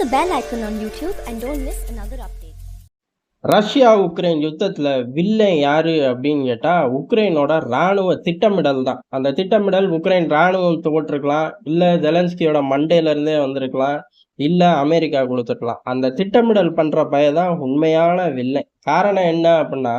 the bell icon on YouTube and don't miss another update. Russia Ukraine யுத்தத்துல villain யாரு அப்படின்னு கேட்டா உக்ரைனோட ராணுவ திட்டமிடல் தான். அந்த திட்டமிடல் உக்ரைன் ராணுவம் போட்டிருக்கலாம், இல்ல ஜெலன்ஸ்கியோட மண்டையில இருந்தே வந்திருக்கலாம், இல்ல அமெரிக்கா கொடுத்துருக்கலாம். அந்த திட்டமிடல் பண்ற பையதான் உண்மையான வில்லன். காரணம் என்ன அப்படின்னா,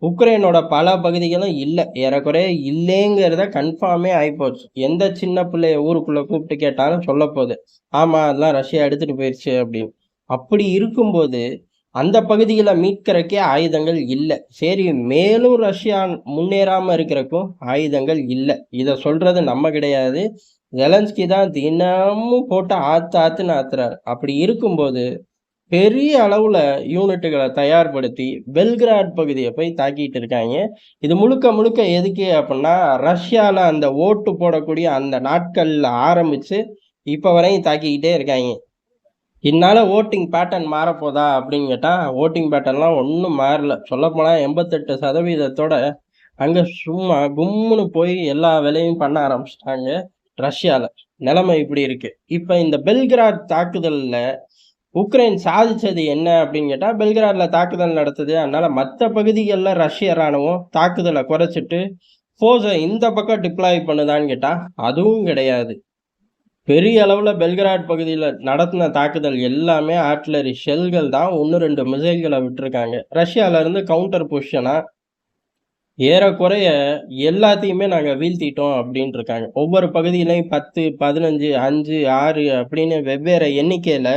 உக்ரைனோட பல பகுதிகளும் இல்லை, ஏறக்குறைய இல்லைங்கிறத கன்ஃபார்மே ஆயிப்போச்சு. எந்த சின்ன பிள்ளைய ஊருக்குள்ள கூப்பிட்டு கேட்டாலும் சொல்ல போகுது, ஆமா அதெல்லாம் ரஷ்யா எடுத்துட்டு போயிடுச்சு அப்படின்னு. அப்படி இருக்கும்போது அந்த பகுதிகளை மீட்கிறக்கே ஆயுதங்கள் இல்லை. சரி, மேலும் ரஷ்யா முன்னேறாம இருக்கிறக்கும் ஆயுதங்கள் இல்லை. இதை சொல்றது நம்ம கிடையாது, ஜெலன்ஸ்கி தான் தினமும் போட்டு ஆத்துன்னு ஆத்துறாரு. அப்படி இருக்கும்போது பெரிய அளவுல யூனிட்டுகளை தயார்படுத்தி பெல்கிராட் பகுதியை போய் தாக்கிட்டு இருக்காங்க. இது முழுக்க முழுக்க எதுக்கு அப்படின்னா, ரஷ்யால அந்த ஓட்டு போடக்கூடிய அந்த நாட்கள்ல ஆரம்பிச்சு இப்ப வரையும் தாக்கிக்கிட்டே இருக்காங்க. இதனால ஓட்டிங் பேட்டர்ன் மாறப்போதா அப்படின்னு கேட்டா, ஓட்டிங் பேட்டர்ன்லாம் ஒன்றும் மாறல. சொல்லப்போனா 88% அங்க சும்மா கும்முன்னு போய் எல்லா வேலையும் பண்ண ஆரம்பிச்சிட்டாங்க ரஷ்யால. நிலைமை இப்படி இருக்கு. இப்ப இந்த பெல்கிராட் தாக்குதல்ல உக்ரைன் சாதிச்சது என்ன அப்படின்னு கேட்டா, பெல்கிராட்ல தாக்குதல் நடத்துது, அதனால மற்ற பகுதிகளில் ரஷ்ய ராணுவம் தாக்குதலை குறைச்சிட்டு ஃபோர்ஸை இந்த பக்கம் டிப்ளாய் பண்ணுதான்னு கேட்டா அதுவும் கிடையாது. பெரிய அளவுல பெல்கிராட் பகுதியில் நடத்தின தாக்குதல் எல்லாமே ஆர்ட்லரி ஷெல்கள் தான். 1-2 மிசைல்களை விட்டுருக்காங்க. ரஷ்யால இருந்து கவுண்டர் பொசிஷனா ஏறக்குறைய எல்லாத்தையுமே நாங்கள் வீழ்த்திட்டோம் அப்படின்னு இருக்காங்க. ஒவ்வொரு பகுதியிலையும் 10, 15, 5, 6 அப்படின்னு வெவ்வேறு எண்ணிக்கையில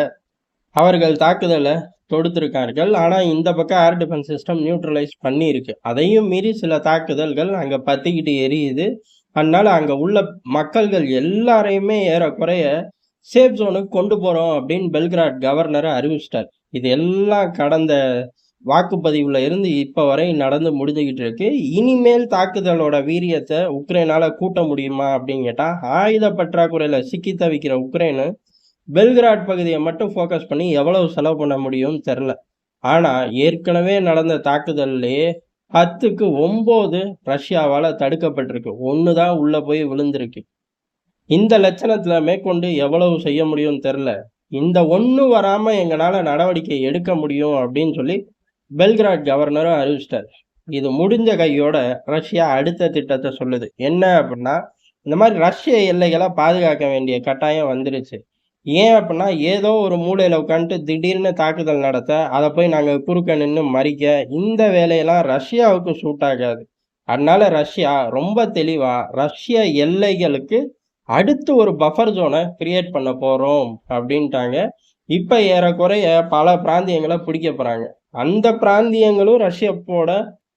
அவர்கள் தாக்குதலை தொடுத்திருக்கார்கள். ஆனால் இந்த பக்கம் ஏர் டிஃபென்ஸ் சிஸ்டம் நியூட்ரலைஸ் பண்ணியிருக்கு. அதையும் மீறி சில தாக்குதல்கள் அங்கே பற்றிக்கிட்டு எரியுது. அதனால அங்கே உள்ள மக்கள்கள் எல்லாரையுமே ஏறக்குறைய சேஃப் ஜோனுக்கு கொண்டு போகிறோம் அப்படின்னு பெல்கிராட் கவர்னரை அறிவிச்சிட்டார். இது எல்லாம் கடந்த வாக்குப்பதிவுல இருந்து இப்போ வரை நடந்து முடிஞ்சுக்கிட்டு இருக்கு. இனிமேல் தாக்குதலோட வீரியத்தை உக்ரைனால கூட்ட முடியுமா அப்படின்னு கேட்டால், ஆயுத பற்றாக்குறையில் சிக்கி தவிக்கிற உக்ரைனு பெல்கிராட் பகுதியை மட்டும் ஃபோக்கஸ் பண்ணி எவ்வளவு செலவு பண்ண முடியும்னு தெரில. ஆனால் ஏற்கனவே நடந்த தாக்குதல்லையே 10க்கு 9 ரஷ்யாவால் தடுக்கப்பட்டிருக்கு. 1 தான் உள்ளே போய் விழுந்திருக்கு. இந்த லட்சணத்தில் மேற்கொண்டு எவ்வளவு செய்ய முடியும்னு தெரில. இந்த 1 வராமல் எங்களால் நடவடிக்கை எடுக்க முடியும் அப்படின்னு சொல்லி பெல்கிராட் கவர்னரும் அறிவிச்சிட்டார். இது முடிஞ்ச கையோட ரஷ்யா அடுத்த திட்டத்தை சொல்லுது. என்ன அப்படின்னா, இந்த மாதிரி ரஷ்ய எல்லைகளை பாதுகாக்க வேண்டிய கட்டாயம் வந்துருச்சு. ஏன் அப்படின்னா, ஏதோ ஒரு மூலையில் உட்காந்துட்டு திடீர்னு தாக்குதல் நடத்த, அதை போய் நாங்கள் குறுக்க நின்று மறிக்க, இந்த வேலையெல்லாம் ரஷ்யாவுக்கு சூட் ஆகாது. அதனால ரஷ்யா ரொம்ப தெளிவாக ரஷ்ய எல்லைகளுக்கு அடுத்து ஒரு பஃபர் ஜோனை கிரியேட் பண்ண போகிறோம் அப்படின்ட்டாங்க. இப்போ ஏறக்குறைய பல பிராந்தியங்களை பிடிக்க போகிறாங்க. அந்த பிராந்தியங்களும் ரஷ்யாவோட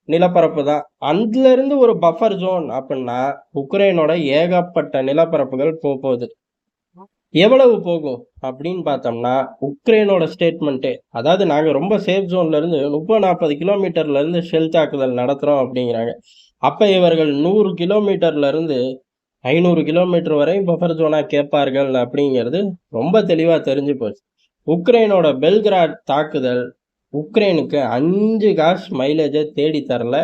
நிலப்பரப்பு தான். அதுலேருந்து ஒரு பஃபர் ஜோன் அப்படின்னா உக்ரைனோட ஏகப்பட்ட நிலப்பரப்புகள் போகுது. எவ்வளவு போகும் அப்படின்னு பார்த்தோம்னா, உக்ரைனோட ஸ்டேட்மெண்ட்டே, அதாவது நாங்கள் ரொம்ப சேஃப் ஜோன்ல இருந்து 30-40 கிலோமீட்டர்ல இருந்து ஷெல் தாக்குதல் நடத்துகிறோம் அப்படிங்கிறாங்க. அப்போ இவர்கள் 100 கிலோமீட்டர்ல இருந்து 500 கிலோமீட்டர் வரை பஃபர் ஜோனாக கேட்பார்கள் அப்படிங்கிறது ரொம்ப தெளிவாக தெரிஞ்சு போச்சு. உக்ரைனோட பெல்கிராட் தாக்குதல் உக்ரைனுக்கு 5 காசு மைலேஜை தேடி தரல.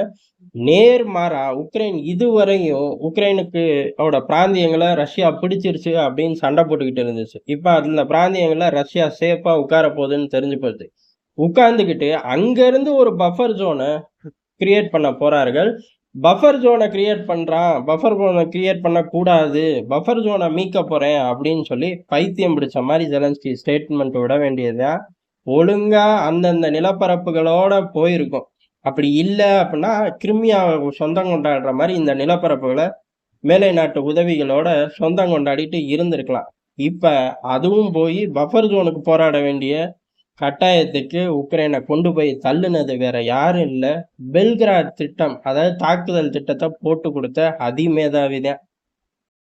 நேர்மாறா உக்ரைன் இதுவரையும் உக்ரைனுக்கு அவரோட பிராந்தியங்களை ரஷ்யா பிடிச்சிருச்சு அப்படின்னு சண்டை போட்டுக்கிட்டு இருந்துச்சு. இப்போ அந்த பிராந்தியங்களில் ரஷ்யா சேஃபாக உட்கார போகுதுன்னு தெரிஞ்சு போகுது. உட்கார்ந்துக்கிட்டு அங்கேருந்து ஒரு பஃபர் ஜோனை கிரியேட் பண்ண போகிறார்கள். பஃபர் ஜோனை கிரியேட் பண்ணுறான், பஃபர் ஜோனை கிரியேட் பண்ணக்கூடாது, பஃபர் ஜோனை மீட்க போகிறேன் அப்படின்னு சொல்லி பைத்தியம் பிடிச்ச மாதிரி ஜெலன்ஸ்கி ஸ்டேட்மெண்ட் விட வேண்டியதா. ஒழுங்காக அந்தந்த நிலப்பரப்புகளோட போயிருக்கும். அப்படி இல்லை அப்படின்னா கிரிமியா சொந்தம் கொண்டாடுற மாதிரி இந்த நிலப்பரப்புகளை மேலை நாட்டு உதவிகளோட சொந்தம் கொண்டாடிட்டு இருந்திருக்கலாம். இப்போ அதுவும் போய் பஃபர் ஜோனுக்கு போராட வேண்டிய கட்டாயத்துக்கு உக்ரைனை கொண்டு போய் தள்ளுனது வேற யாரும் இல்லை, பெல்கிராட் திட்டம், அதாவது தாக்குதல் திட்டத்தை போட்டு கொடுத்த அதிமேதாவிதான்.